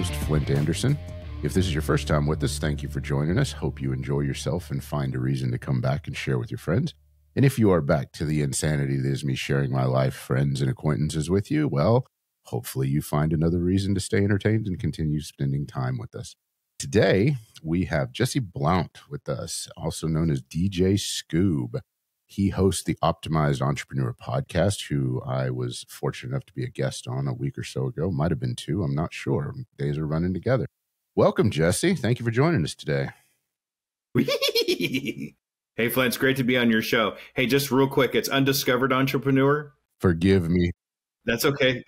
host, Flint Anderson. If this is your first time with us, thank you for joining us. Hope you enjoy yourself and find a reason to come back and share with your friends. And if you are back to the insanity that is me sharing my life, friends, and acquaintances with you, well, hopefully you find another reason to stay entertained and continue spending time with us. Today, we have Jesse Blount with us, also known as DJ Scoob. He hosts the Optimized Entrepreneur podcast, who I was fortunate enough to be a guest on a week or so ago. Might have been 2. I'm not sure. Days are running together. Welcome, Jesse. Thank you for joining us today. Hey, Flint, it's great to be on your show. Hey, just real quick, it's Undiscovered Entrepreneur. Forgive me. That's okay.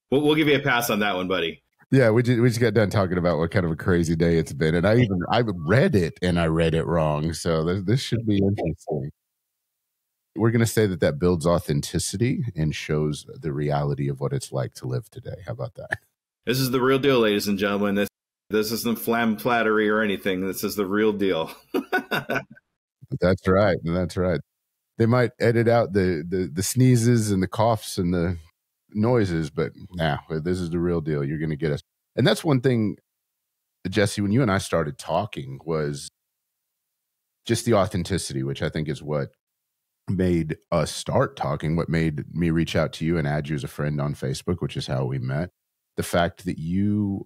We'll give you a pass on that one, buddy. Yeah, we just got done talking about what kind of a crazy day it's been. And I read it and I read it wrong. So this should be interesting. We're going to say that builds authenticity and shows the reality of what it's like to live today. How about that? This is the real deal, ladies and gentlemen. This isn't flattery or anything. This is the real deal. That's right. That's right. They might edit out the sneezes and the coughs and the noises, but this is the real deal. You're going to get us. And that's one thing, Jesse, when you and I started talking, was just the authenticity, which I think is what made us start talking, what made me reach out to you and add you as a friend on Facebook, which is how we met. The fact that you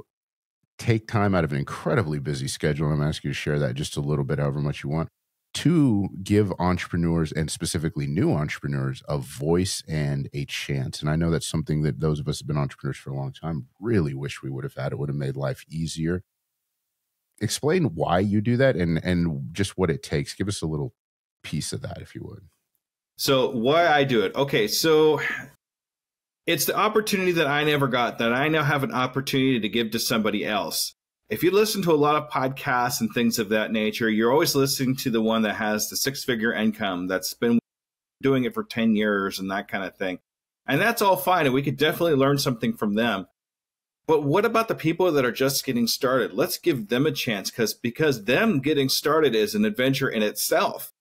take time out of an incredibly busy schedule, and I'm asking you to share that just a little bit, however much you want, to give entrepreneurs, and specifically new entrepreneurs, a voice and a chance. And I know that's something that those of us who have been entrepreneurs for a long time really wish we would have had. It would have made life easier. Explain why you do that and just what it takes. Give us a little piece of that, if you would. So why I do it. Okay, so it's the opportunity that I never got, that I now have an opportunity to give to somebody else. If you listen to a lot of podcasts and things of that nature, you're always listening to the one that has the 6-figure income, that's been doing it for 10 years and that kind of thing. And that's all fine. And we could definitely learn something from them. But what about the people that are just getting started? Let's give them a chance, because them getting started is an adventure in itself.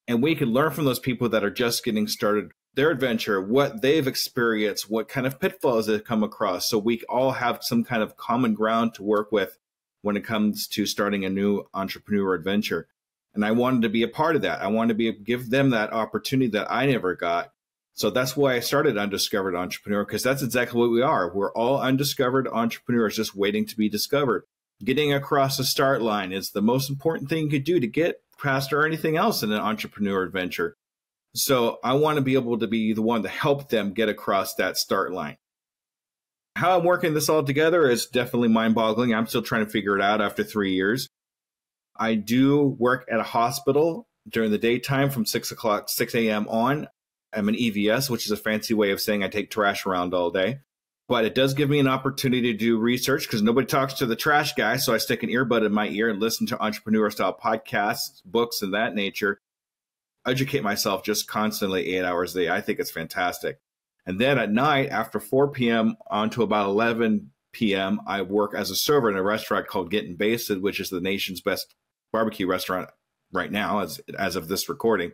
And we can learn from those people that are just getting started, their adventure, what they've experienced, what kind of pitfalls they've come across. So we all have some kind of common ground to work with when it comes to starting a new entrepreneur adventure. And I wanted to be a part of that. I wanted to give them that opportunity that I never got. So that's why I started Undiscovered Entrepreneur, because that's exactly what we are. We're all undiscovered entrepreneurs just waiting to be discovered. Getting across the start line is the most important thing you could do to get past or anything else in an entrepreneur adventure. So I want to be able to be the one to help them get across that start line. How I'm working this all together is definitely mind-boggling. I'm still trying to figure it out after 3 years. I do work at a hospital during the daytime from 6 a.m. on. I'm an EVS, which is a fancy way of saying I take trash around all day. But it does give me an opportunity to do research, because nobody talks to the trash guy. So I stick an earbud in my ear and listen to entrepreneur-style podcasts, books, and that nature. Educate myself just constantly 8 hours a day. I think it's fantastic. And then at night, after 4 p.m. on to about 11 p.m., I work as a server in a restaurant called Getting Basted, which is the nation's best barbecue restaurant right now, as of this recording.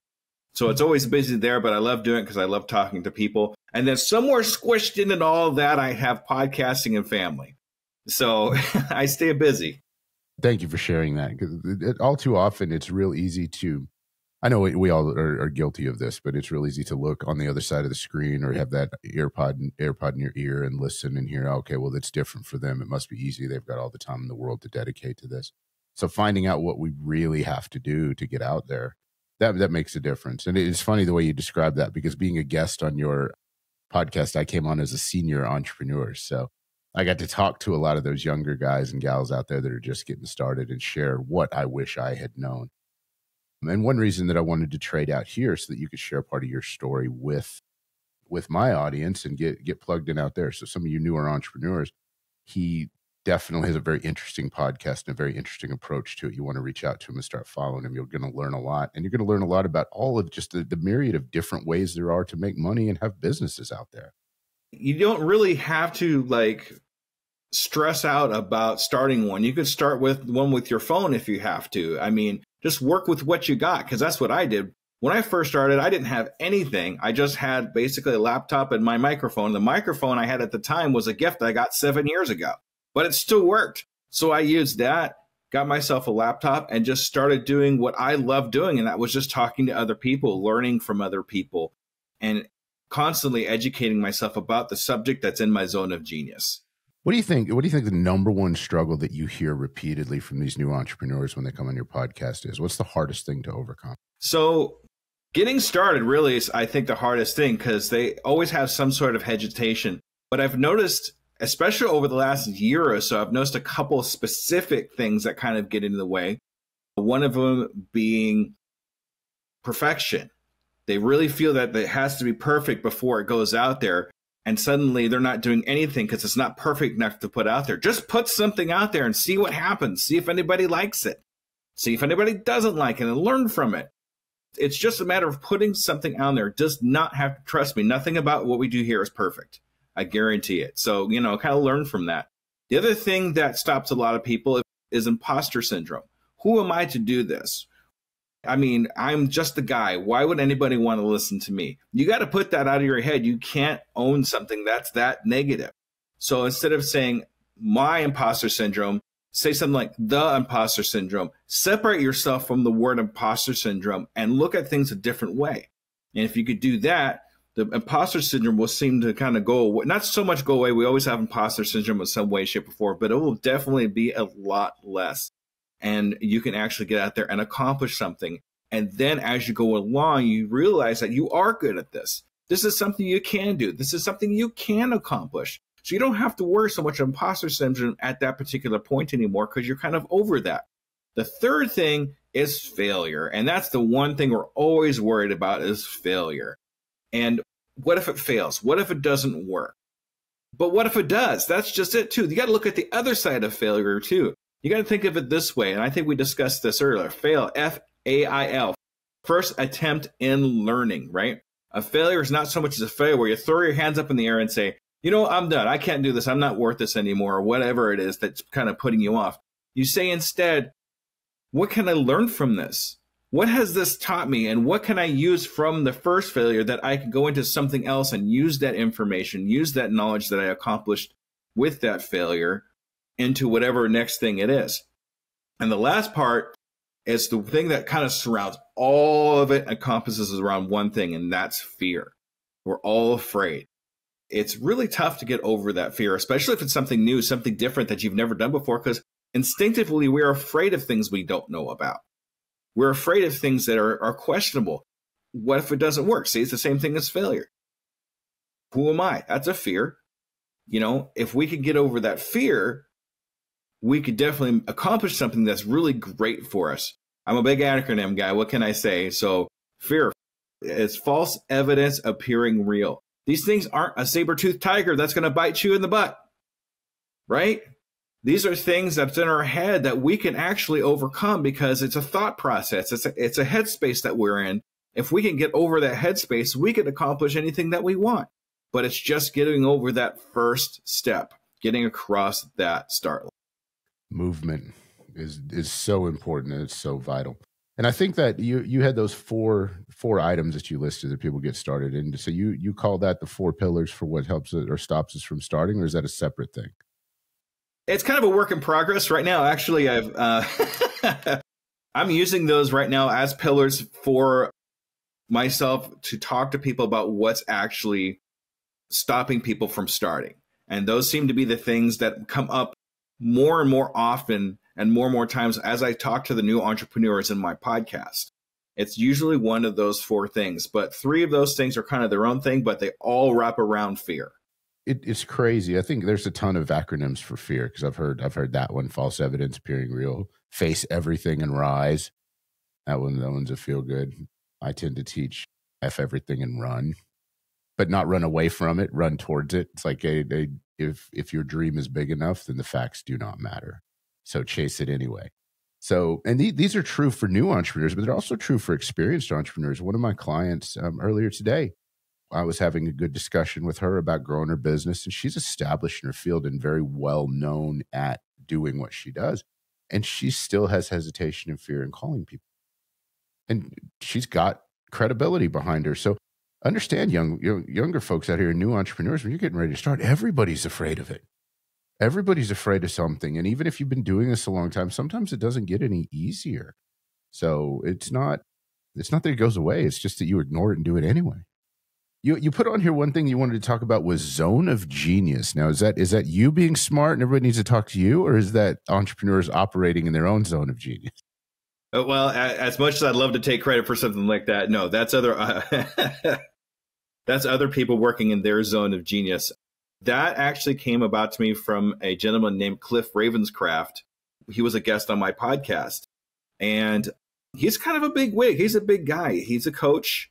So it's always busy there, but I love doing it because I love talking to people. And then somewhere squished in all of that, I have podcasting and family. So I stay busy. Thank you for sharing that. Because all too often, it's real easy to, I know we all are guilty of this, but it's real easy to look on the other side of the screen or have that AirPod in your ear and listen and hear, okay, well, it's different for them. It must be easy. They've got all the time in the world to dedicate to this. So finding out what we really have to do to get out there, that makes a difference. And it's funny the way you describe that, because being a guest on your podcast, I came on as a senior entrepreneur. So I got to talk to a lot of those younger guys and gals out there that are just getting started and share what I wish I had known. And one reason that I wanted to trade out here so that you could share part of your story with my audience and get plugged in out there. So some of you newer entrepreneurs, he definitely has a very interesting podcast and a very interesting approach to it. You want to reach out to him and start following him. You're going to learn a lot. And you're going to learn a lot about all of just the myriad of different ways there are to make money and have businesses out there. You don't really have to stress out about starting one. You could start with one with your phone if you have to. I mean, just work with what you got, because that's what I did. When I first started, I didn't have anything. I just had basically a laptop and my microphone. The microphone I had at the time was a gift I got 7 years ago, but it still worked. So I used that, got myself a laptop, and just started doing what I love doing. And that was just talking to other people, learning from other people, and constantly educating myself about the subject that's in my zone of genius. What do you think? What do you think the number one struggle that you hear repeatedly from these new entrepreneurs when they come on your podcast is? What's the hardest thing to overcome? So getting started really is, I think, the hardest thing, because they always have some sort of hesitation. But I've noticed, especially over the last year or so, I've noticed a couple of specific things that kind of get in the way. One of them being perfection. They really feel that it has to be perfect before it goes out there. And suddenly they're not doing anything because it's not perfect enough to put out there. Just put something out there and see what happens. See if anybody likes it. See if anybody doesn't like it, and learn from it. It's just a matter of putting something out there. It does not have to, trust me, nothing about what we do here is perfect. I guarantee it. So, kind of learn from that. The other thing that stops a lot of people is imposter syndrome. Who am I to do this? I mean, I'm just the guy. Why would anybody want to listen to me? You got to put that out of your head. You can't own something that's that negative. So instead of saying my imposter syndrome, say something like the imposter syndrome. Separate yourself from the word imposter syndrome and look at things a different way. And if you could do that, the imposter syndrome will seem to kind of go away. Not so much go away. We always have imposter syndrome in some way, shape, or form, but it will definitely be a lot less. And you can actually get out there and accomplish something. And then as you go along, you realize that you are good at this. This is something you can do. This is something you can accomplish. So you don't have to worry so much imposter syndrome at that particular point anymore, because you're kind of over that. The third thing is failure. And that's the one thing we're always worried about, is failure. And what if it fails? What if it doesn't work? But what if it does? That's just it too. You got to look at the other side of failure too. You got to think of it this way, and I think we discussed this earlier. Fail, F-A-I-L, first attempt in learning, right? A failure is not so much as a failure where you throw your hands up in the air and say, I'm done. I can't do this. I'm not worth this anymore, or whatever it is that's kind of putting you off. You say instead, what can I learn from this? What has this taught me, and what can I use from the first failure that I can go into something else and use that information, use that knowledge that I accomplished with that failure into whatever next thing it is. And the last part is the thing that kind of surrounds all of it, encompasses around one thing, and that's fear. We're all afraid. It's really tough to get over that fear, especially if it's something new, something different that you've never done before, because instinctively we're afraid of things we don't know about. We're afraid of things that are questionable. What if it doesn't work? See, it's the same thing as failure. Who am I? That's a fear. If we could get over that fear, we could definitely accomplish something that's really great for us. I'm a big acronym guy. What can I say? So fear is false evidence appearing real. These things aren't a saber-toothed tiger that's going to bite you in the butt, right? These are things that's in our head that we can actually overcome, because it's a thought process. It's a headspace that we're in. If we can get over that headspace, we can accomplish anything that we want. But it's just getting over that first step, getting across that start line. Movement is so important, and it's so vital. And I think that you had those four items that you listed that people get started in. So you call that the 4 pillars for what helps it or stops us from starting, or is that a separate thing? It's kind of a work in progress right now. Actually, I'm using those right now as pillars for myself to talk to people about what's actually stopping people from starting. And those seem to be the things that come up more and more often and more times as I talk to the new entrepreneurs in my podcast. It's usually one of those 4 things, but 3 of those things are kind of their own thing, but they all wrap around fear. It's crazy. I think there's a ton of acronyms for fear, because I've heard that one: false evidence appearing real, face everything and rise. That one's a feel good. I tend to teach F everything and run, but not run away from it, run towards it. It's like if your dream is big enough, then the facts do not matter. So chase it anyway. So, and these are true for new entrepreneurs, but they're also true for experienced entrepreneurs. One of my clients earlier today, I was having a good discussion with her about growing her business, and she's established in her field and very well known at doing what she does. And she still has hesitation and fear in calling people. And she's got credibility behind her. So understand, younger folks out here, new entrepreneurs, when you're getting ready to start, everybody's afraid of it. Everybody's afraid of something. And even if you've been doing this a long time, sometimes it doesn't get any easier. So it's not that it goes away. It's just that you ignore it and do it anyway. You put on here one thing you wanted to talk about was zone of genius. Now, is that you being smart and everybody needs to talk to you, or is that entrepreneurs operating in their own zone of genius? Well, as much as I'd love to take credit for something like that, no, that's other people working in their zone of genius. That actually came about to me from a gentleman named Cliff Ravenscraft. He was a guest on my podcast, and he's kind of a big wig. He's a big guy. He's a coach,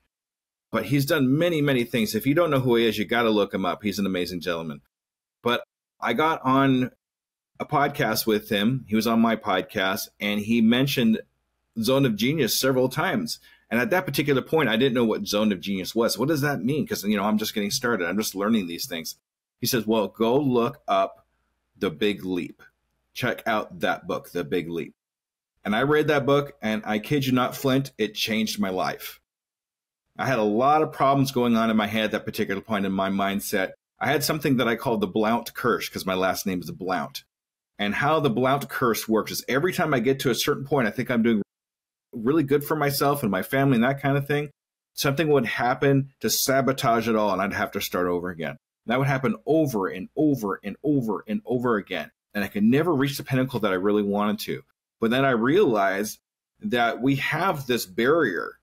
but he's done many, many things. If you don't know who he is, you got to look him up. He's an amazing gentleman. But I got on a podcast with him. He was on my podcast, and he mentioned zone of genius several times. And at that particular point, I didn't know what zone of genius was. What does that mean? Because, I'm just getting started. I'm just learning these things. He says, well, go look up The Big Leap. Check out that book, The Big Leap. And I read that book, and I kid you not, Flint, it changed my life. I had a lot of problems going on in my head at that particular point in my mindset. I had something that I called the Blount curse, because my last name is Blount. And how the Blount curse works is every time I get to a certain point, I think I'm doing really good for myself and my family and that kind of thing, something would happen to sabotage it all, and I'd have to start over again. And that would happen over and over and over and over again. And I could never reach the pinnacle that I really wanted to. But then I realized that we have this barrier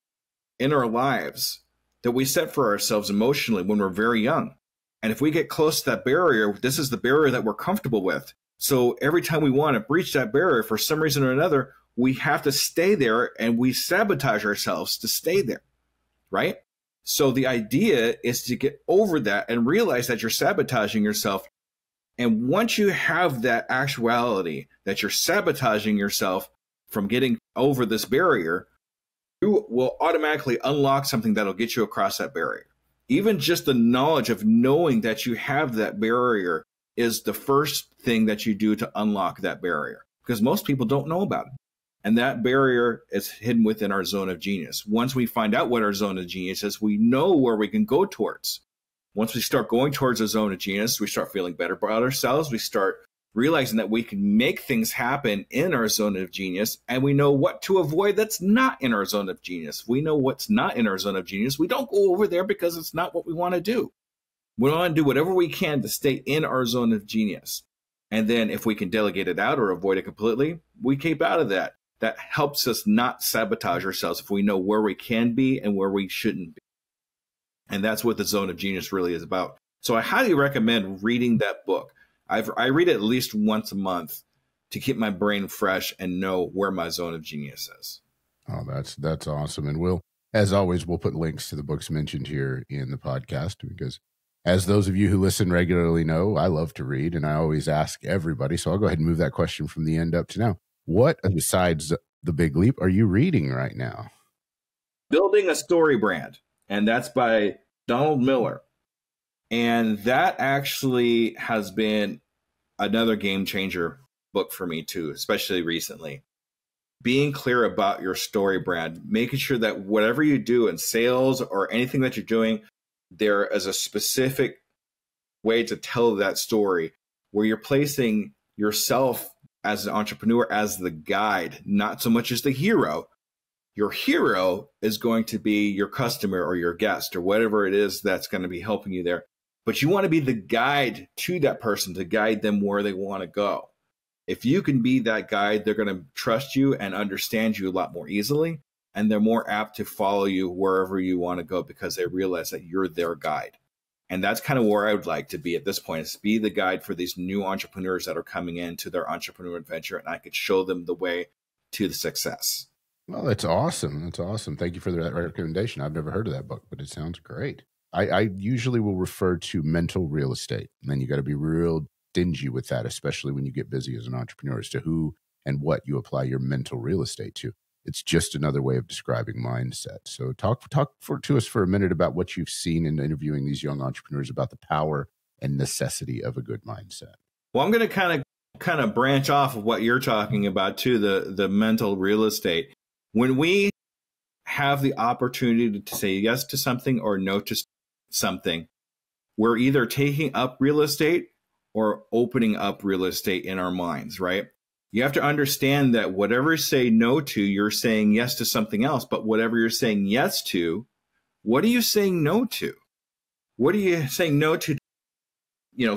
in our lives that we set for ourselves emotionally when we're very young. And if we get close to that barrier, this is the barrier that we're comfortable with. So every time we want to breach that barrier for some reason or another, we have to stay there, and we sabotage ourselves to stay there, right? So the idea is to get over that and realize that you're sabotaging yourself. And once you have that actuality that you're sabotaging yourself from getting over this barrier, you will automatically unlock something that'll get you across that barrier. Even just the knowledge of knowing that you have that barrier is the first thing that you do to unlock that barrier, because most people don't know about it. And that barrier is hidden within our zone of genius. Once we find out what our zone of genius is, we know where we can go towards. Once we start going towards a zone of genius, we start feeling better about ourselves. We start realizing that we can make things happen in our zone of genius, and we know what to avoid that's not in our zone of genius. We know what's not in our zone of genius. We don't go over there because it's not what we want to do. We want to do whatever we can to stay in our zone of genius. And then if we can delegate it out or avoid it completely, we keep out of that. That helps us not sabotage ourselves if we know where we can be and where we shouldn't be. And that's what the zone of genius really is about. So I highly recommend reading that book. I read it at least once a month to keep my brain fresh and know where my zone of genius is. Oh, that's awesome. And as always, we'll put links to the books mentioned here in the podcast, because as those of you who listen regularly know, I love to read, and I always ask everybody. So I'll go ahead and move that question from the end up to now. What, besides The Big Leap, are you reading right now? Building a Story Brand, and that's by Donald Miller. And that actually has been another game changer book for me too, especially recently. Being clear about your story brand, making sure that whatever you do in sales or anything that you're doing, there is a specific way to tell that story where you're placing yourself as an entrepreneur as the guide, not so much as the hero. Your hero is going to be your customer or your guest or whatever it is that's going to be helping you there. But you want to be the guide to that person to guide them where they want to go. If you can be that guide, they're going to trust you and understand you a lot more easily. And they're more apt to follow you wherever you want to go because they realize that you're their guide. And that's kind of where I would like to be at this point, is be the guide for these new entrepreneurs that are coming into their entrepreneur adventure. And I could show them the way to the success. Well, that's awesome. That's awesome. Thank you for that recommendation. I've never heard of that book, but it sounds great. I usually will refer to mental real estate, and then you got to be real stingy with that, especially when you get busy as an entrepreneur, as to who and what you apply your mental real estate to. It's just another way of describing mindset. So talk to us for a minute about what you've seen in interviewing these young entrepreneurs about the power and necessity of a good mindset. Well, I'm going to kind of branch off of what you're talking about too, the mental real estate. When we have the opportunity to say yes to something or no to something, we're either taking up real estate or opening up real estate in our minds, right? You have to understand that whatever you say no to, you're saying yes to something else. But whatever you're saying yes to, what are you saying no to? What are you saying no to?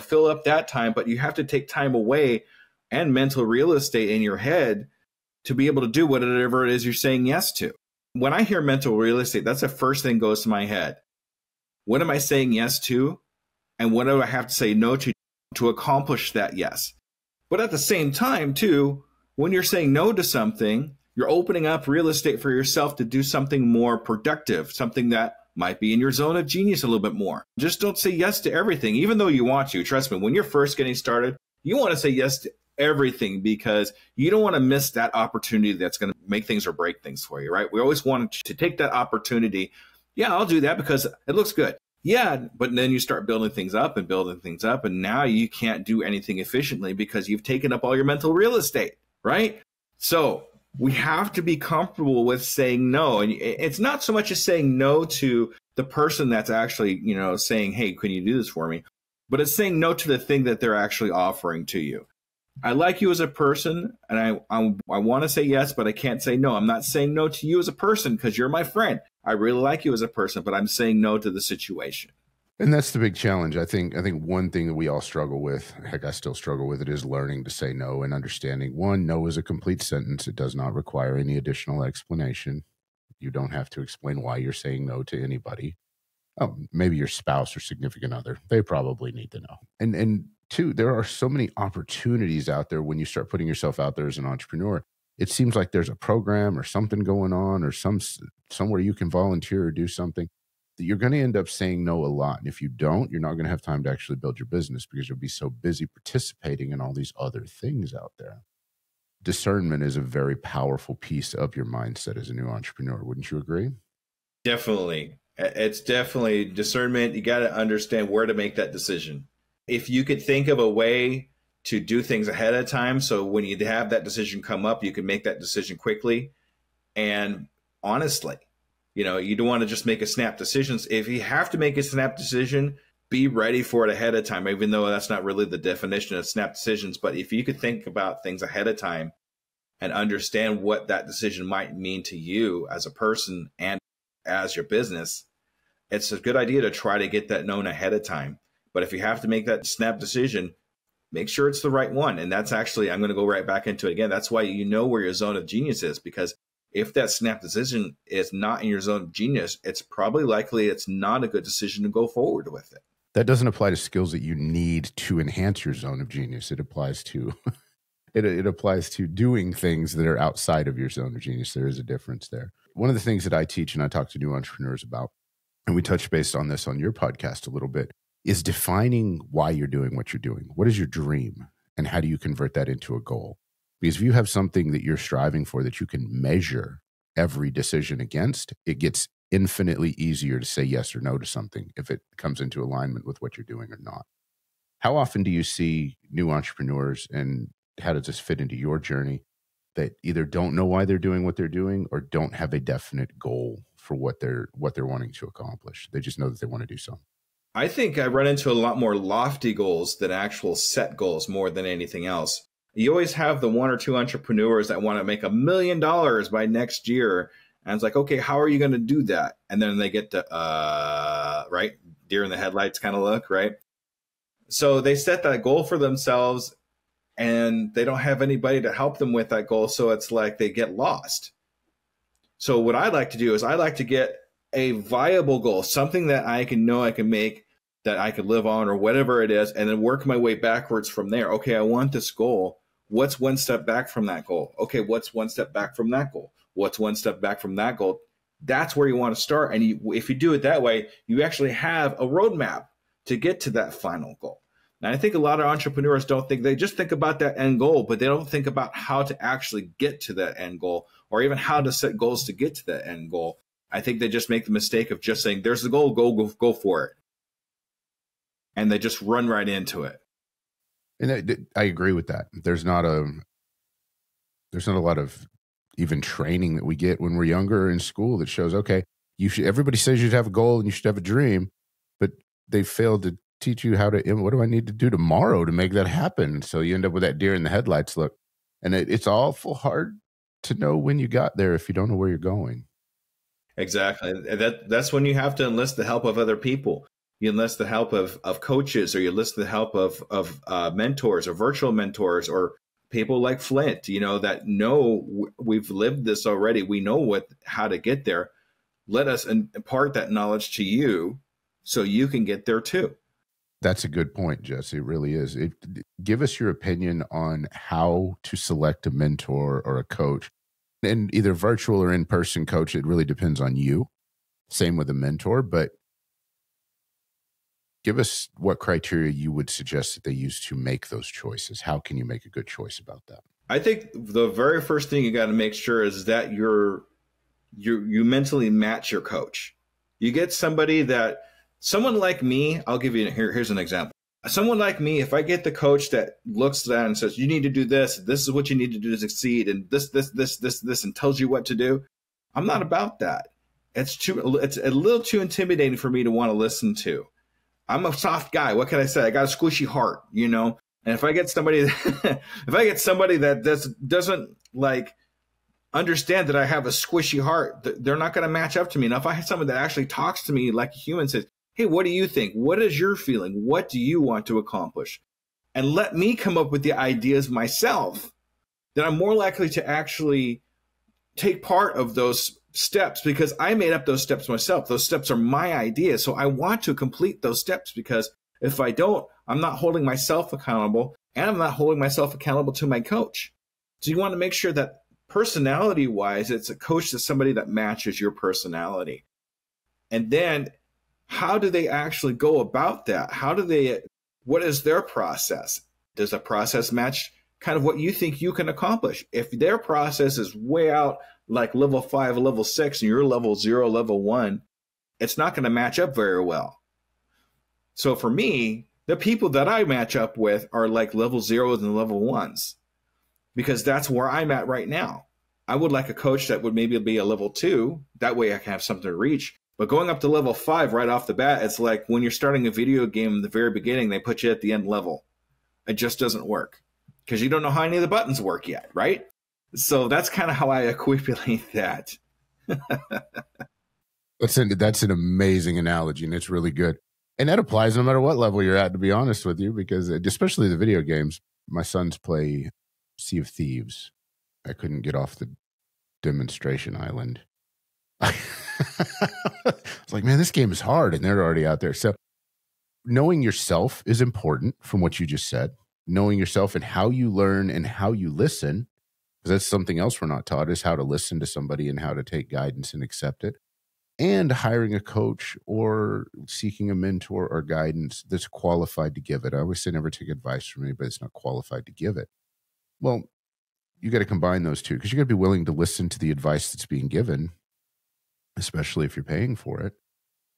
Fill up that time, but you have to take time away and mental real estate in your head to be able to do whatever it is you're saying yes to. When I hear mental real estate, that's the first thing goes to my head. What am I saying yes to? And what do I have to say no to accomplish that yes? But at the same time, too, when you're saying no to something, you're opening up real estate for yourself to do something more productive, something that might be in your zone of genius a little bit more. Just don't say yes to everything, even though you want to. Trust me, when you're first getting started, you want to say yes to everything because you don't want to miss that opportunity that's going to make things or break things for you, right? We always want to take that opportunity. Yeah, I'll do that because it looks good. Yeah, but then you start building things up, and now you can't do anything efficiently because you've taken up all your mental real estate, right? So we have to be comfortable with saying no. And it's not so much as saying no to the person that's actually, saying, hey, can you do this for me? But it's saying no to the thing that they're actually offering to you. I like you as a person, and I want to say yes, but I can't say no. I'm not saying no to you as a person because you're my friend. I really like you as a person, but I'm saying no to the situation. And that's the big challenge. I think one thing that we all struggle with, heck, I still struggle with it, is learning to say no and understanding, one, no is a complete sentence. It does not require any additional explanation. You don't have to explain why you're saying no to anybody. Oh, maybe your spouse or significant other. They probably need to know. And two, there are so many opportunities out there when you start putting yourself out there as an entrepreneur. It seems like there's a program or something going on or somewhere you can volunteer or do something that you're going to end up saying no a lot. And if you don't, you're not going to have time to actually build your business because you'll be so busy participating in all these other things out there. Discernment is a very powerful piece of your mindset as a new entrepreneur. Wouldn't you agree? Definitely. It's definitely discernment. You got to understand where to make that decision. If you could think of a way to do things ahead of time, so when you have that decision come up, you can make that decision quickly and honestly. You don't want to just make a snap decisions. If you have to make a snap decision, be ready for it ahead of time, even though that's not really the definition of snap decisions. But if you could think about things ahead of time and understand what that decision might mean to you as a person and as your business, it's a good idea to try to get that known ahead of time. But if you have to make that snap decision, make sure it's the right one. And that's actually, I'm going to go right back into it again. That's why you know where your zone of genius is, because if that snap decision is not in your zone of genius, it's probably likely it's not a good decision to go forward with it. That doesn't apply to skills that you need to enhance your zone of genius. It applies to it applies to doing things that are outside of your zone of genius. There is a difference there. One of the things that I teach and I talk to new entrepreneurs about, and we touched base on this on your podcast a little bit, is defining why you're doing what you're doing. What is your dream? And how do you convert that into a goal? Because if you have something that you're striving for that you can measure every decision against, it gets infinitely easier to say yes or no to something if it comes into alignment with what you're doing or not. How often do you see new entrepreneurs, and how does this fit into your journey, that either don't know why they're doing what they're doing or don't have a definite goal for what they're wanting to accomplish? They just know that they want to do something. I think I run into a lot more lofty goals than actual set goals more than anything else. You always have the one or two entrepreneurs that want to make $1 million by next year. And it's like, okay, how are you going to do that? And then they get to, right? Deer in the headlights kind of look, right? So they set that goal for themselves and they don't have anybody to help them with that goal. So it's like they get lost. So what I like to do is I like to get a viable goal, something that I can know I can make, that I could live on or whatever it is, and then work my way backwards from there. Okay, I want this goal. What's one step back from that goal? Okay, what's one step back from that goal? What's one step back from that goal? That's where you want to start. And if you do it that way, you actually have a roadmap to get to that final goal. And I think a lot of entrepreneurs they just think about that end goal, but they don't think about how to actually get to that end goal or even how to set goals to get to that end goal. I think they just make the mistake of just saying, there's the goal, go for it. And they just run right into it. And I agree with that. There's not a lot of even training that we get when we're younger in school that shows, okay, everybody says you should have a goal and you should have a dream, but they failed to teach you what do I need to do tomorrow to make that happen? So you end up with that deer in the headlights look. And it's awful hard to know when you got there if you don't know where you're going. Exactly. That's when you have to enlist the help of other people. You enlist the help of coaches, or you enlist the help of mentors or virtual mentors, or people like Flint, that know we've lived this already. We know how to get there. Let us impart that knowledge to you so you can get there too. That's a good point, Jesse. It really is. Give us your opinion on how to select a mentor or a coach, and either virtual or in-person coach. It really depends on you. Same with a mentor, but give us what criteria you would suggest that they use to make those choices. How can you make a good choice about that? I think the very first thing you got to make sure is that you mentally match your coach. You get someone like me, I'll give you, here's an example. Someone like me, if I get the coach that looks at that and says, you need to do this is what you need to do to succeed, and this, and tells you what to do, I'm not about that. It's a little too intimidating for me to want to listen to. I'm a soft guy. What can I say? I got a squishy heart, And if I get somebody, that doesn't like understand that I have a squishy heart, they're not going to match up to me. Now, if I have someone that actually talks to me like a human, says, hey, what do you think? What is your feeling? What do you want to accomplish? And let me come up with the ideas myself, then I'm more likely to actually take part of those steps, because I made up those steps myself. Those steps are my ideas. So I want to complete those steps, because if I don't, I'm not holding myself accountable, and I'm not holding myself accountable to my coach. So you want to make sure that personality-wise, it's a coach that's somebody that matches your personality. And then how do they actually go about that? What is their process? Does the process match kind of what you think you can accomplish? If their process is way out, like level 5, level 6, and you're level 0, level 1, it's not going to match up very well. So for me, the people that I match up with are like level 0s and level 1s, because that's where I'm at right now. I would like a coach that would maybe be a level 2. That way I can have something to reach. But going up to level 5 right off the bat, it's like when you're starting a video game in the very beginning, they put you at the end level. It just doesn't work, because you don't know how any of the buttons work yet, right? So that's kind of how I equate that. That's an amazing analogy, and it's really good. And that applies no matter what level you're at, to be honest with you, because especially the video games. My sons play Sea of Thieves. I couldn't get off the demonstration island. I was like, man, this game is hard, and they're already out there. So knowing yourself is important, from what you just said. Knowing yourself and how you learn and how you listen, because that's something else we're not taught, is how to listen to somebody and how to take guidance and accept it. And hiring a coach or seeking a mentor or guidance that's qualified to give it. I always say never take advice from anybody that's not qualified to give it. Well, you got to combine those two, because you got to be willing to listen to the advice that's being given, especially if you're paying for it.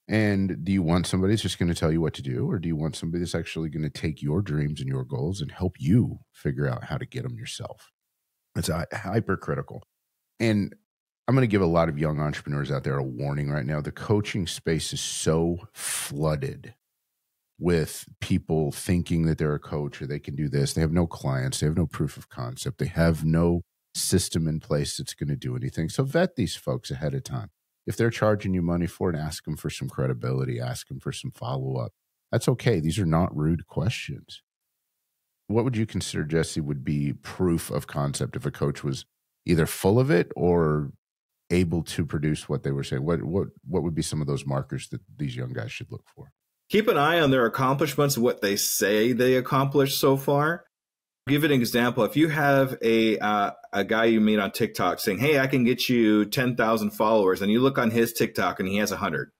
And do you want somebody that's just going to tell you what to do, or do you want somebody that's actually going to take your dreams and your goals and help you figure out how to get them yourself? It's hypercritical. And I'm going to give a lot of young entrepreneurs out there a warning right now. The coaching space is so flooded with people thinking that they're a coach or they can do this. They have no clients. They have no proof of concept. They have no system in place that's going to do anything. So vet these folks ahead of time. If they're charging you money for it, ask them for some credibility, ask them for some follow-up. That's okay. These are not rude questions. What would you consider, Jesse, would be proof of concept if a coach was either full of it or able to produce what they were saying? What would be some of those markers that these young guys should look for? Keep an eye on their accomplishments, what they say they accomplished so far. Give an example. If you have a guy you meet on TikTok saying, hey, I can get you 10,000 followers, and you look on his TikTok and he has 100,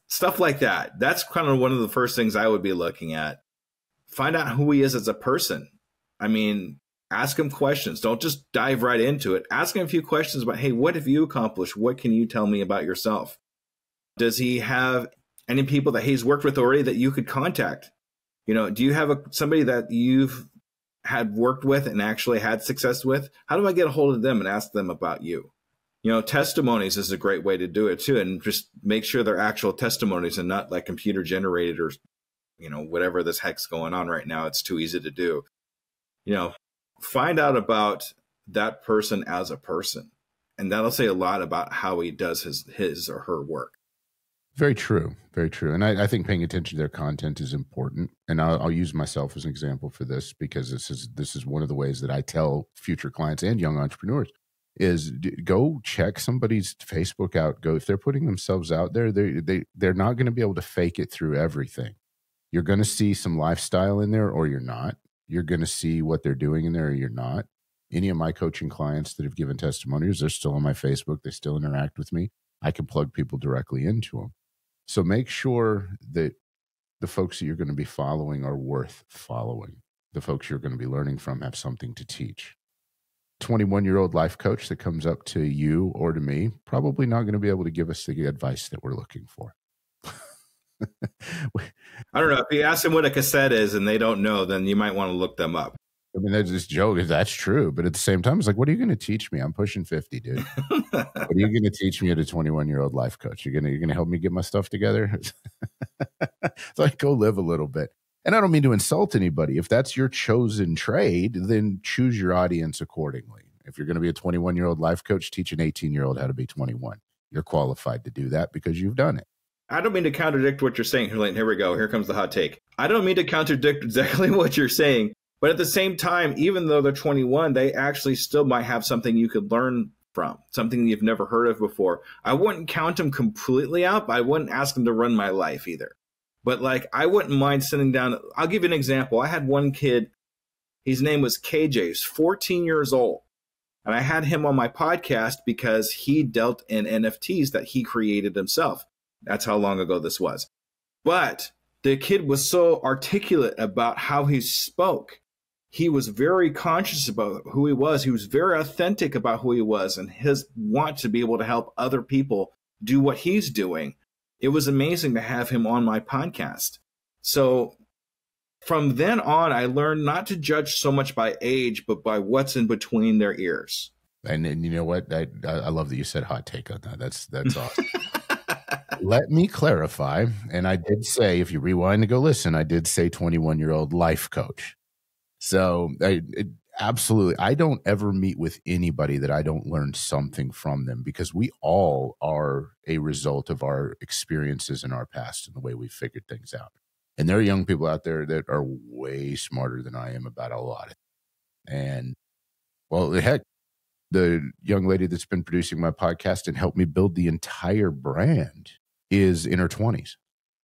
stuff like that. That's kind of one of the first things I would be looking at. Find out who he is as a person. I mean, ask him questions. Don't just dive right into it. Ask him a few questions about, hey, what have you accomplished? What can you tell me about yourself? Does he have any people that he's worked with already that you could contact? Do you have somebody that you've had worked with and actually had success with, how do I get a hold of them and ask them about you? You know, testimonies is a great way to do it too. And just make sure they're actual testimonies and not like computer generated or, you know, whatever this heck's going on right now. It's too easy to do. You know, find out about that person as a person. And that'll say a lot about how he does his or her work. Very true. Very true. And I think paying attention to their content is important. And I'll use myself as an example for this, because this is one of the ways that I tell future clients and young entrepreneurs is go check somebody's Facebook out. Go, if they're putting themselves out there, they're not going to be able to fake it through everything. You're going to see some lifestyle in there or you're not. You're going to see what they're doing in there or you're not. Any of my coaching clients that have given testimonials, they're still on my Facebook. They still interact with me. I can plug people directly into them. So make sure that the folks that you're going to be following are worth following. The folks you're going to be learning from have something to teach. 21-year-old life coach that comes up to you or to me, probably not going to be able to give us the advice that we're looking for. I don't know. If you ask them what a cassette is and they don't know, then you might want to look them up. I mean, that's this joke. That's true. But at the same time, it's like, what are you going to teach me? I'm pushing 50, dude. What are you going to teach me as a 21-year-old life coach? You're going to help me get my stuff together? It's like, go live a little bit. And I don't mean to insult anybody. If that's your chosen trade, then choose your audience accordingly. If you're going to be a 21-year-old life coach, teach an 18-year-old how to be 21. You're qualified to do that because you've done it. I don't mean to contradict what you're saying. Here we go. Here comes the hot take. I don't mean to contradict exactly what you're saying. But at the same time, even though they're 21, they actually still might have something you could learn from, something you've never heard of before. I wouldn't count them completely out, but I wouldn't ask them to run my life either. But like, I wouldn't mind sitting down. I'll give you an example. I had one kid, his name was KJ, he's 14 years old. And I had him on my podcast because he dealt in NFTs that he created himself. That's how long ago this was. But the kid was so articulate about how he spoke. He was very conscious about who he was. He was very authentic about who he was and his want to be able to help other people do what he's doing. It was amazing to have him on my podcast. So from then on, I learned not to judge so much by age, but by what's in between their ears. And you know what? I love that you said hot take on that. That's awesome. Let me clarify. And I did say, if you rewind to go listen, I did say 21-year-old life coach. So absolutely, I don't ever meet with anybody that I don't learn something from them, because we all are a result of our experiences in our past and the way we figured things out. And there are young people out there that are way smarter than I am about a lot of it. And well, heck, the young lady that's been producing my podcast and helped me build the entire brand is in her 20s,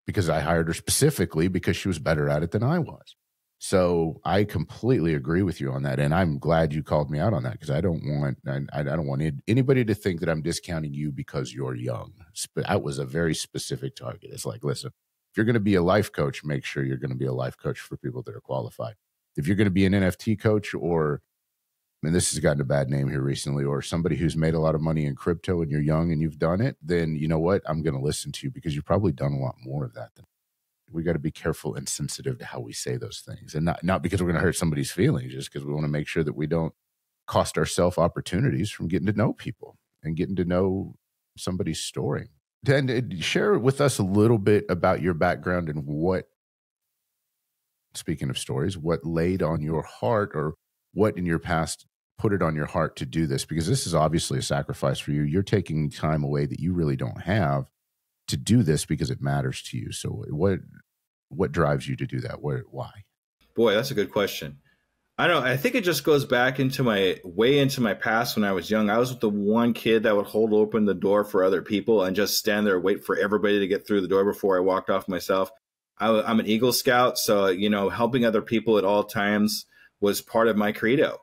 because I hired her specifically because she was better at it than I was. So I completely agree with you on that. And I'm glad you called me out on that, because I don't want anybody to think that I'm discounting you because you're young. That was a very specific target. It's like, listen, if you're going to be a life coach, make sure you're going to be a life coach for people that are qualified. If you're going to be an NFT coach, or, and this has gotten a bad name here recently, or somebody who's made a lot of money in crypto and you're young and you've done it, then you know what? I'm going to listen to you, because you've probably done a lot more of that than we got to be careful and sensitive to how we say those things, and not because we're going to hurt somebody's feelings, just because we want to make sure that we don't cost ourselves opportunities from getting to know people and getting to know somebody's story. And share with us a little bit about your background and what, speaking of stories, what laid on your heart, or what in your past put it on your heart to do this, because this is obviously a sacrifice for you. You're taking time away that you really don't have to do this because it matters to you. So what drives you to do that? Why? Boy, that's a good question. I don't know. I think it just goes back into my past when I was young. I was the one kid that would hold open the door for other people and just stand there and wait for everybody to get through the door before I walked off myself. I'm an Eagle Scout, so, you know, helping other people at all times was part of my credo.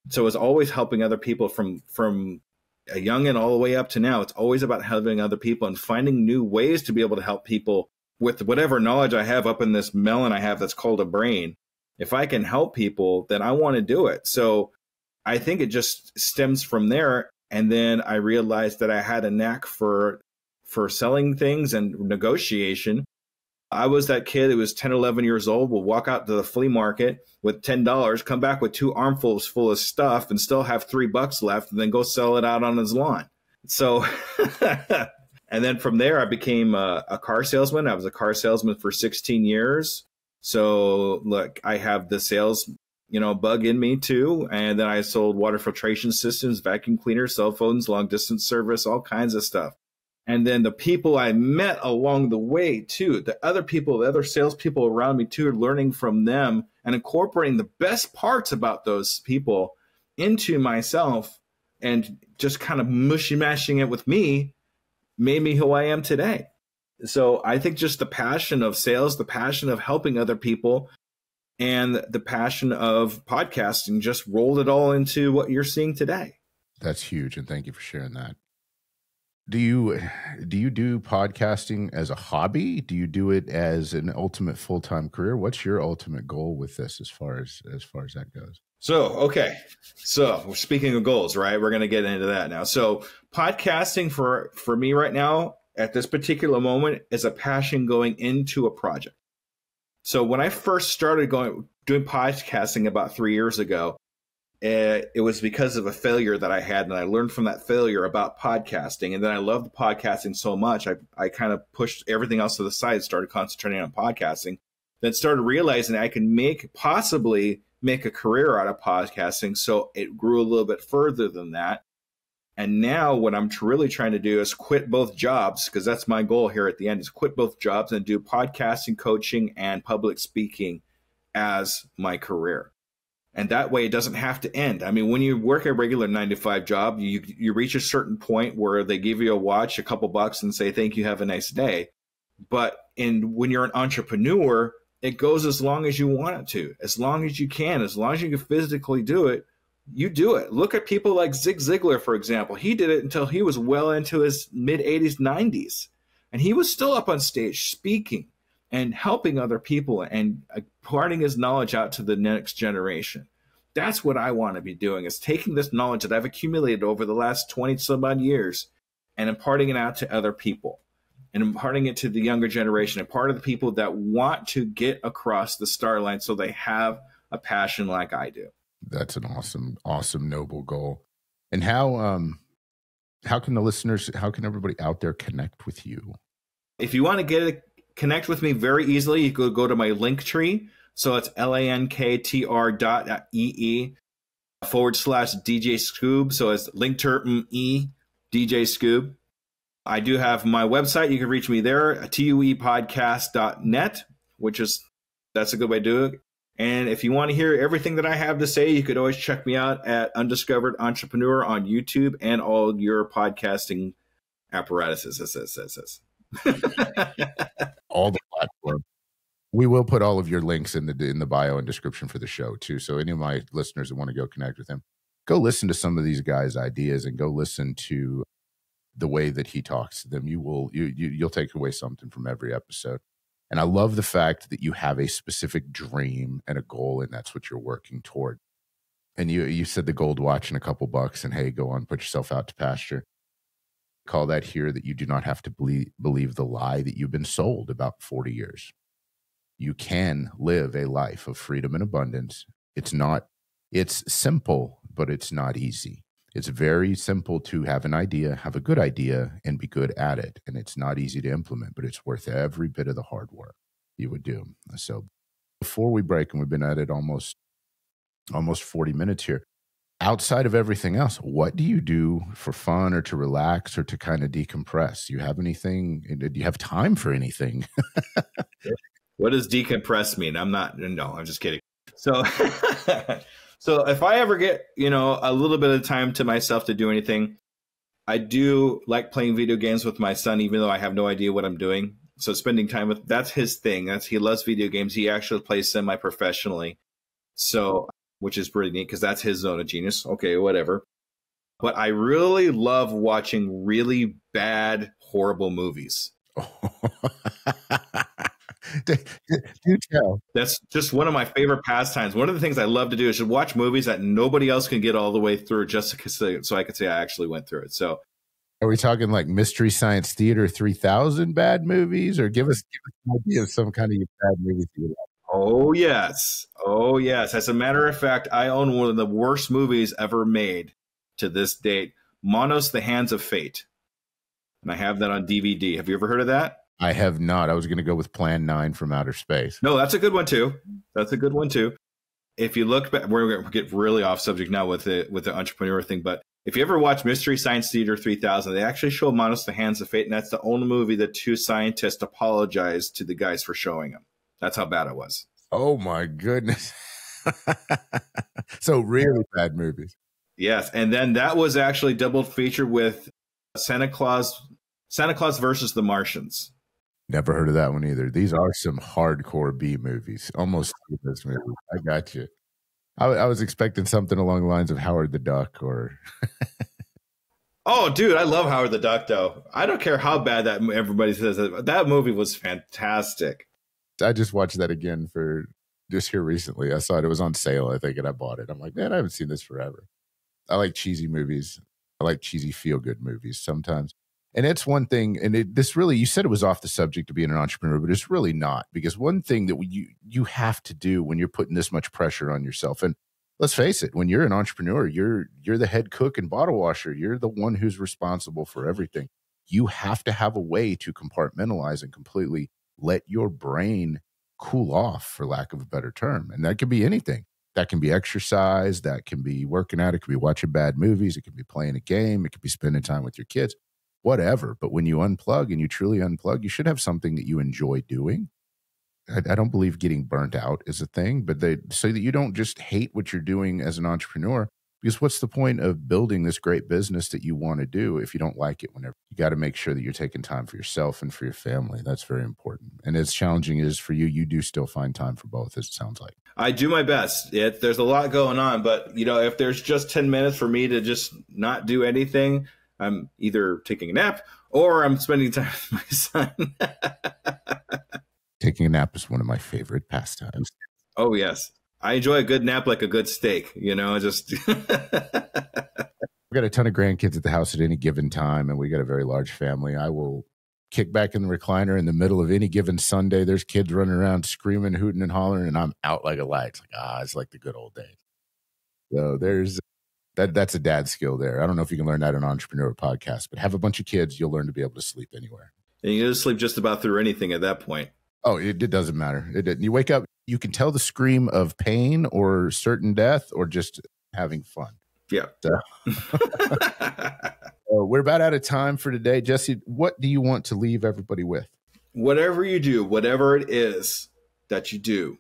So it was always helping other people from a youngin' all the way up to now. It's always about helping other people and finding new ways to be able to help people with whatever knowledge I have up in this melon I have that's called a brain. If I can help people, then I want to do it. So I think it just stems from there. And then I realized that I had a knack for selling things and negotiation. I was that kid who was 10, 11 years old, will walk out to the flea market with $10, come back with 2 armfuls full of stuff and still have $3 left, and then go sell it out on his lawn. So, and then from there, I became a car salesman. I was a car salesman for 16 years. So look, I have the sales, bug in me too. And then I sold water filtration systems, vacuum cleaners, cell phones, long distance service, all kinds of stuff. And then the people I met along the way too, the other salespeople around me too, learning from them and incorporating the best parts about those people into myself and just kind of mashing it with me made me who I am today. So I think just the passion of sales, the passion of helping other people, and the passion of podcasting just rolled it all into what you're seeing today. That's huge. And thank you for sharing that. Do you do podcasting as a hobby? Do you do it as an ultimate full-time career? What's your ultimate goal with this as far as that goes? So, okay. So we're speaking of goals, right? We're going to get into that now. So podcasting for me right now at this particular moment is a passion going into a project. So when I first started doing podcasting about 3 years ago, it was because of a failure that I had, and I learned from that failure about podcasting. And then I loved podcasting so much, I kind of pushed everything else to the side, started concentrating on podcasting, then started realizing I can possibly make a career out of podcasting. So it grew a little bit further than that. And now what I'm really trying to do is quit both jobs, because that's my goal here at the end, is quit both jobs and do podcasting, coaching, and public speaking as my career. And that way it doesn't have to end. I mean, when you work a regular 9-to-5 job, you reach a certain point where they give you a watch, a couple bucks, and say, thank you, have a nice day. But when you're an entrepreneur, it goes as long as you want it to, as long as you can, as long as you can physically do it, you do it. Look at people like Zig Ziglar, for example. He did it until he was well into his mid-80s, 90s. And he was still up on stage speaking and helping other people and imparting his knowledge out to the next generation. That's what I want to be doing, is taking this knowledge that I've accumulated over the last 20 some odd years and imparting it out to other people and imparting it to the younger generation and part of the people that want to get across the star line so they have a passion like I do. That's an awesome, noble goal. And how can the listeners, how can everybody out there connect with you? If you want to connect with me very easily, you could go to my link tree. So it's linktr.ee/DJ Scoob. So it's linktr.ee DJ Scoob. I do have my website. You can reach me there, tuepodcast.net, that's a good way to do it. And if you want to hear everything that I have to say, you could always check me out at Undiscovered Entrepreneur on YouTube and all your podcasting apparatuses. All the platforms. We will put all of your links in the bio and description for the show too. So any of my listeners that want to go connect with him, go listen to some of these guys' ideas and go listen to the way that he talks to them. You'll take away something from every episode. And I love the fact that you have a specific dream and a goal, and that's what you're working toward. And you said the gold watch and a couple bucks, and hey, go on, put yourself out to pasture. Call that here that you do not have to believe the lie that you've been sold about 40 years. You can live a life of freedom and abundance. It's simple, but it's not easy. It's very simple to have an idea, have a good idea, and be good at it. And it's not easy to implement, but it's worth every bit of the hard work you would do. So before we break, and we've been at it almost 40 minutes here, outside of everything else, what do you do for fun or to relax or to kind of decompress? Do you have anything? Do you have time for anything? What does decompress mean? I'm just kidding. So, so if I ever get, a little bit of time to myself to do anything, I do like playing video games with my son, even though I have no idea what I'm doing. So spending time that's his thing. He loves video games. He actually plays semi-professionally. So, which is pretty neat because that's his zone of genius. Okay, whatever. But I really love watching really bad, horrible movies. Do tell. That's just one of my favorite pastimes. One of the things I love to do is to watch movies that nobody else can get all the way through, just so I could say I actually went through it. So Are we talking like Mystery Science Theater 3000 bad movies, or give us an idea of some kind of bad movies you like? Oh, yes. Oh, yes. As a matter of fact, I own one of the worst movies ever made to this date, Monos, The Hands of Fate. And I have that on DVD. Have you ever heard of that? I have not. I was going to go with Plan 9 from Outer Space. No, that's a good one, too. That's a good one, too. If you look back, we're going to get really off subject now with the entrepreneur thing, but if you ever watch Mystery Science Theater 3000, they actually show Monos, The Hands of Fate, and that's the only movie that two scientists apologized to the guys for showing them. That's how bad it was. Oh, my goodness. So really bad movies. Yes, and then that was actually double featured with Santa Claus versus the Martians. Never heard of that one either. These are some hardcore B movies. Almost this movie. I got you. I was expecting something along the lines of Howard the Duck or. Oh, dude, I love Howard the Duck, though. I don't care how bad that everybody says it. That movie was fantastic. I just watched that again for just here recently. I saw it was on sale, I think, and I bought it. I'm like, man, I haven't seen this forever. I like cheesy movies. I like cheesy feel-good movies sometimes. And it's one thing, and this really, you said it was off the subject of being an entrepreneur, but it's really not. Because one thing that you have to do when you're putting this much pressure on yourself, and let's face it, when you're an entrepreneur, you're the head cook and bottle washer. You're the one who's responsible for everything. You have to have a way to compartmentalize and completely let your brain cool off, for lack of a better term. And that could be anything. That can be exercise. That can be working out. It could be watching bad movies. It could be playing a game. It could be spending time with your kids, whatever. But when you unplug and you truly unplug, you should have something that you enjoy doing. I don't believe getting burnt out is a thing, but so that you don't just hate what you're doing as an entrepreneur. Because what's the point of building this great business that you want to do if you don't like it whenever? You got to make sure that you're taking time for yourself and for your family. That's very important. And as challenging as for you do still find time for both, it sounds like. I do my best. There's a lot going on, but if there's just 10 minutes for me to just not do anything, I'm either taking a nap or I'm spending time with my son. Taking a nap is one of my favorite pastimes. Oh, yes. I enjoy a good nap like a good steak, just. We got a ton of grandkids at the house at any given time, and we got a very large family. I will kick back in the recliner in the middle of any given Sunday. There's kids running around screaming, hooting, and hollering, and I'm out like a light. It's like, it's like the good old days. So there's that's a dad skill there. I don't know if you can learn that in an entrepreneur podcast, but have a bunch of kids, you'll learn to be able to sleep anywhere. And you can sleep just about through anything at that point. Oh, it doesn't matter. You wake up, you can tell the scream of pain or certain death or just having fun. Yeah. So. We're about out of time for today. Jesse, what do you want to leave everybody with? Whatever you do, whatever it is that you do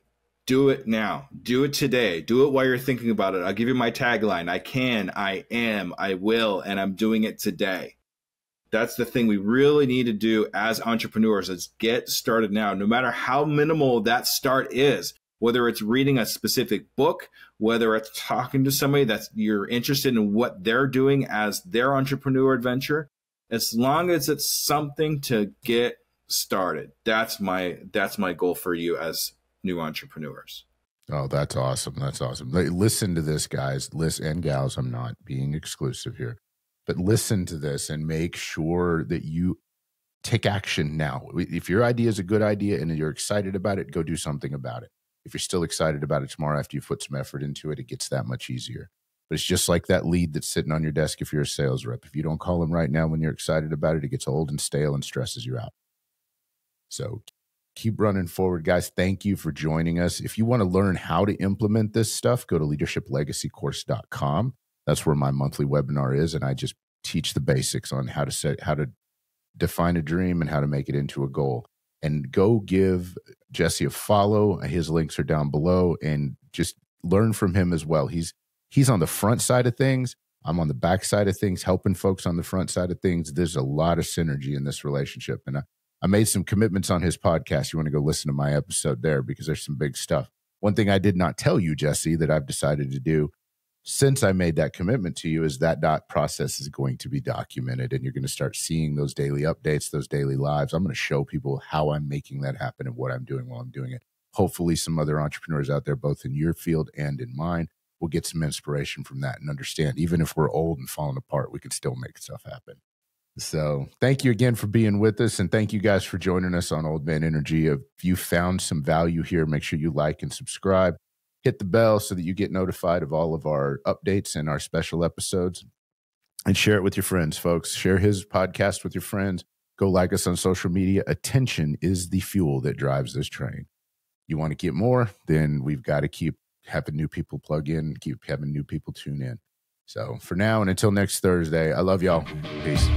it now. Do it today. Do it while you're thinking about it. I'll give you my tagline. I can, I am, I will, and I'm doing it today. That's the thing we really need to do as entrepreneurs is get started now, no matter how minimal that start is, whether it's reading a specific book, whether it's talking to somebody that you're interested in what they're doing as their entrepreneur adventure, as long as it's something to get started. That's my goal for you as new entrepreneurs. Oh, that's awesome. That's awesome. Listen to this, guys, and gals. I'm not being exclusive here. But listen to this and make sure that you take action now. If your idea is a good idea and you're excited about it, go do something about it. If you're still excited about it tomorrow after you've put some effort into it, it gets that much easier. But it's just like that lead that's sitting on your desk if you're a sales rep. If you don't call them right now when you're excited about it, it gets old and stale and stresses you out. So keep running forward, guys. Thank you for joining us. If you want to learn how to implement this stuff, go to leadershiplegacycourse.com. That's where my monthly webinar is, and I just teach the basics on how to define a dream and how to make it into a goal. And go give Jesse a follow. His links are down below, and just learn from him as well. He's on the front side of things. I'm on the back side of things, helping folks on the front side of things. There's a lot of synergy in this relationship, and I made some commitments on his podcast. You want to go listen to my episode there because there's some big stuff. One thing I did not tell you, Jesse, that I've decided to do since I made that commitment to you is that process is going to be documented, and you're going to start seeing those daily updates, those daily lives. I'm going to show people how I'm making that happen and what I'm doing while I'm doing it. Hopefully some other entrepreneurs out there, both in your field and in mine, will get some inspiration from that and understand, even if we're old and falling apart, we can still make stuff happen. So thank you again for being with us, and thank you guys for joining us on Old Man Energy. If you found some value here, make sure you like and subscribe. Hit the bell so that you get notified of all of our updates and our special episodes. And share it with your friends, folks. Share his podcast with your friends. Go like us on social media. Attention is the fuel that drives this train. You want to get more, then we've got to keep having new people plug in, keep having new people tune in. So for now and until next Thursday, I love y'all. Peace.